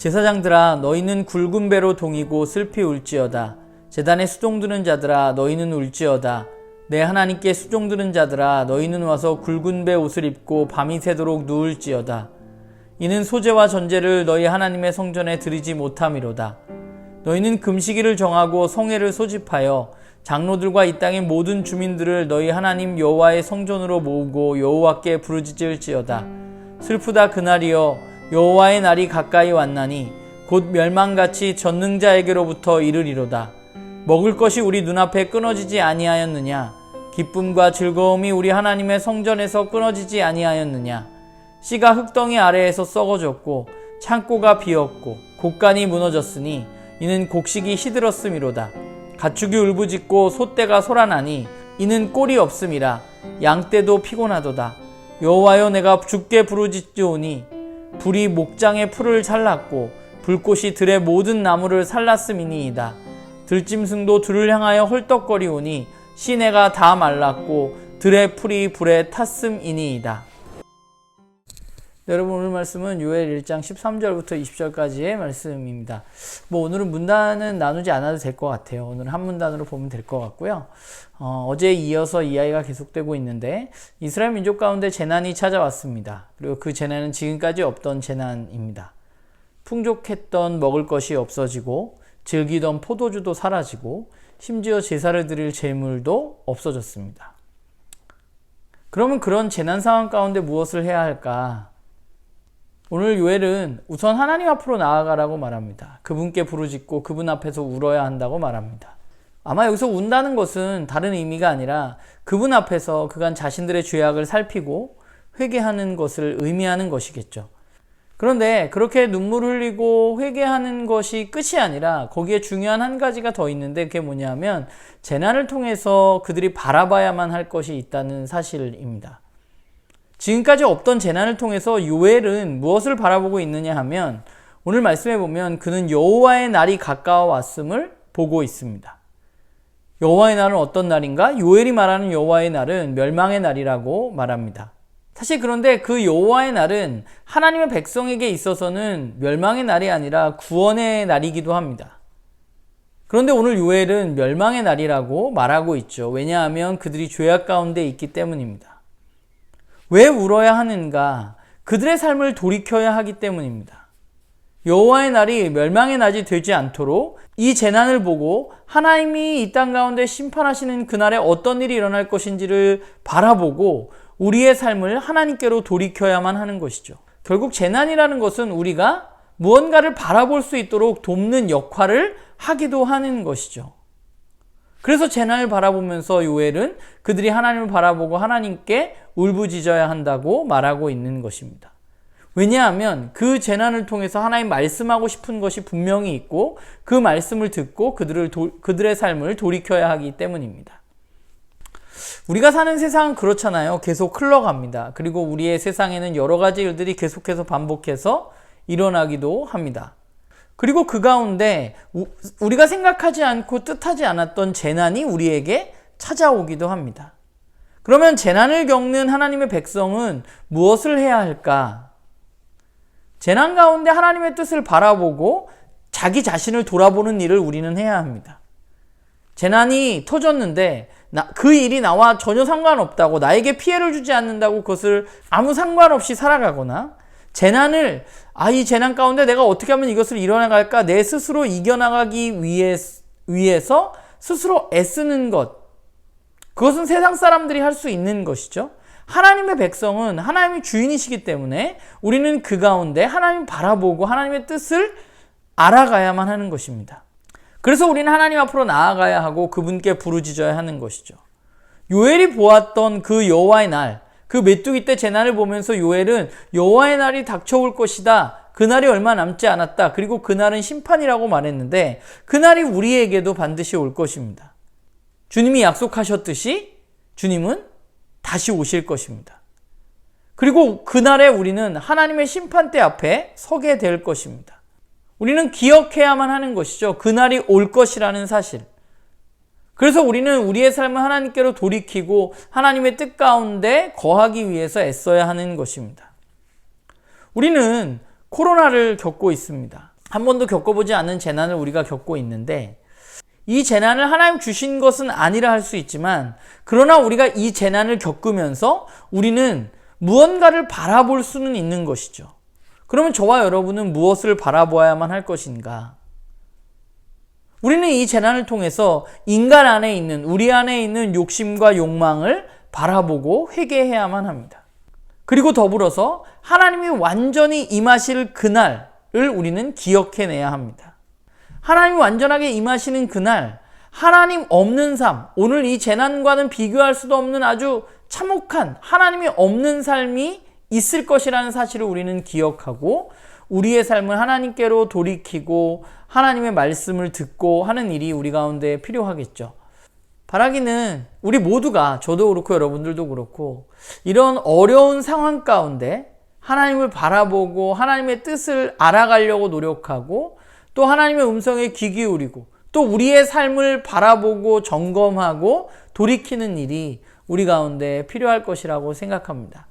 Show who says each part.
Speaker 1: 제사장들아 너희는 굵은 배로 동이고 슬피 울지어다. 제단에 수종드는 자들아 너희는 울지어다. 내 하나님께 수종드는 자들아 너희는 와서 굵은 배 옷을 입고 밤이 새도록 누울지어다. 이는 소제와 전제를 너희 하나님의 성전에 드리지 못함이로다. 너희는 금식일을 정하고 성회를 소집하여 장로들과 이 땅의 모든 주민들을 너희 하나님 여호와의 성전으로 모으고 여호와께 부르짖을지어다. 슬프다 그날이여, 여호와의 날이 가까이 왔나니 곧 멸망같이 전능자에게로부터 이르리로다. 먹을 것이 우리 눈앞에 끊어지지 아니하였느냐? 기쁨과 즐거움이 우리 하나님의 성전에서 끊어지지 아니하였느냐? 씨가 흙덩이 아래에서 썩어졌고 창고가 비었고 곡간이 무너졌으니 이는 곡식이 시들었음이로다. 가축이 울부짖고 소떼가 소란하니 이는 꼴이 없음이라. 양떼도 피곤하도다. 여호와여, 내가 주께 부르짖으오니 불이 목장의 풀을 살랐고 불꽃이 들의 모든 나무를 살랐음이니이다. 들짐승도 들을 향하여 헐떡거리오니 시내가 다 말랐고 들의 풀이 불에 탔음이니이다. 네, 여러분, 오늘 말씀은 요엘 1장 13절부터 20절까지의 말씀입니다. 오늘은 문단은 나누지 않아도 될 것 같아요. 오늘은 한 문단으로 보면 될 것 같고요. 어제에 이어서 이야기가 계속되고 있는데, 이스라엘 민족 가운데 재난이 찾아왔습니다. 그리고 그 재난은 지금까지 없던 재난입니다. 풍족했던 먹을 것이 없어지고 즐기던 포도주도 사라지고 심지어 제사를 드릴 제물도 없어졌습니다. 그러면 그런 재난 상황 가운데 무엇을 해야 할까? 오늘 요엘은 우선 하나님 앞으로 나아가라고 말합니다. 그분께 부르짖고 그분 앞에서 울어야 한다고 말합니다. 아마 여기서 운다는 것은 다른 의미가 아니라 그분 앞에서 그간 자신들의 죄악을 살피고 회개하는 것을 의미하는 것이겠죠. 그런데 그렇게 눈물 흘리고 회개하는 것이 끝이 아니라 거기에 중요한 한 가지가 더 있는데, 그게 뭐냐면 재난을 통해서 그들이 바라봐야만 할 것이 있다는 사실입니다. 지금까지 없던 재난을 통해서 요엘은 무엇을 바라보고 있느냐 하면, 오늘 말씀해 보면 그는 여호와의 날이 가까워 왔음을 보고 있습니다. 여호와의 날은 어떤 날인가? 요엘이 말하는 여호와의 날은 멸망의 날이라고 말합니다. 사실 그런데 그 여호와의 날은 하나님의 백성에게 있어서는 멸망의 날이 아니라 구원의 날이기도 합니다. 그런데 오늘 요엘은 멸망의 날이라고 말하고 있죠. 왜냐하면 그들이 죄악 가운데 있기 때문입니다. 왜 울어야 하는가? 그들의 삶을 돌이켜야 하기 때문입니다. 여호와의 날이 멸망의 날이 되지 않도록 이 재난을 보고 하나님이 이 땅 가운데 심판하시는 그날에 어떤 일이 일어날 것인지를 바라보고 우리의 삶을 하나님께로 돌이켜야만 하는 것이죠. 결국 재난이라는 것은 우리가 무언가를 바라볼 수 있도록 돕는 역할을 하기도 하는 것이죠. 그래서 재난을 바라보면서 요엘은 그들이 하나님을 바라보고 하나님께 울부짖어야 한다고 말하고 있는 것입니다. 왜냐하면 그 재난을 통해서 하나님 말씀하고 싶은 것이 분명히 있고 그 말씀을 듣고 그들의 삶을 돌이켜야 하기 때문입니다. 우리가 사는 세상은 그렇잖아요. 계속 흘러갑니다. 그리고 우리의 세상에는 여러 가지 일들이 계속해서 반복해서 일어나기도 합니다. 그리고 그 가운데 우리가 생각하지 않고 뜻하지 않았던 재난이 우리에게 찾아오기도 합니다. 그러면 재난을 겪는 하나님의 백성은 무엇을 해야 할까? 재난 가운데 하나님의 뜻을 바라보고 자기 자신을 돌아보는 일을 우리는 해야 합니다. 재난이 터졌는데 그 일이 나와 전혀 상관없다고, 나에게 피해를 주지 않는다고 그것을 아무 상관없이 살아가거나, 재난을 이 재난 가운데 내가 어떻게 하면 이것을 이겨나갈까, 내 스스로 이겨나가기 위해서 스스로 애쓰는 것, 그것은 세상 사람들이 할 수 있는 것이죠. 하나님의 백성은 하나님이 주인이시기 때문에 우리는 그 가운데 하나님을 바라보고 하나님의 뜻을 알아가야만 하는 것입니다. 그래서 우리는 하나님 앞으로 나아가야 하고 그분께 부르짖어야 하는 것이죠. 요엘이 보았던 그 여호와의 날, 그 메뚜기 때 재난을 보면서 요엘은 여호와의 날이 닥쳐올 것이다, 그날이 얼마 남지 않았다, 그리고 그날은 심판이라고 말했는데 그날이 우리에게도 반드시 올 것입니다. 주님이 약속하셨듯이 주님은 다시 오실 것입니다. 그리고 그날에 우리는 하나님의 심판대 앞에 서게 될 것입니다. 우리는 기억해야만 하는 것이죠. 그날이 올 것이라는 사실. 그래서 우리는 우리의 삶을 하나님께로 돌이키고 하나님의 뜻 가운데 거하기 위해서 애써야 하는 것입니다. 우리는 코로나를 겪고 있습니다. 한 번도 겪어보지 않은 재난을 우리가 겪고 있는데, 이 재난을 하나님 주신 것은 아니라 할 수 있지만, 그러나 우리가 이 재난을 겪으면서 우리는 무언가를 바라볼 수는 있는 것이죠. 그러면 저와 여러분은 무엇을 바라보아야만 할 것인가? 우리는 이 재난을 통해서 인간 안에 있는, 우리 안에 있는 욕심과 욕망을 바라보고 회개해야만 합니다. 그리고 더불어서 하나님이 완전히 임하실 그날을 우리는 기억해내야 합니다. 하나님이 완전하게 임하시는 그날, 하나님 없는 삶, 오늘 이 재난과는 비교할 수도 없는 아주 참혹한 하나님이 없는 삶이 있을 것이라는 사실을 우리는 기억하고, 우리의 삶을 하나님께로 돌이키고 하나님의 말씀을 듣고 하는 일이 우리 가운데 필요하겠죠. 바라기는 우리 모두가, 저도 그렇고 여러분들도 그렇고, 이런 어려운 상황 가운데 하나님을 바라보고 하나님의 뜻을 알아가려고 노력하고, 또 하나님의 음성에 귀 기울이고, 또 우리의 삶을 바라보고 점검하고 돌이키는 일이 우리 가운데 필요할 것이라고 생각합니다.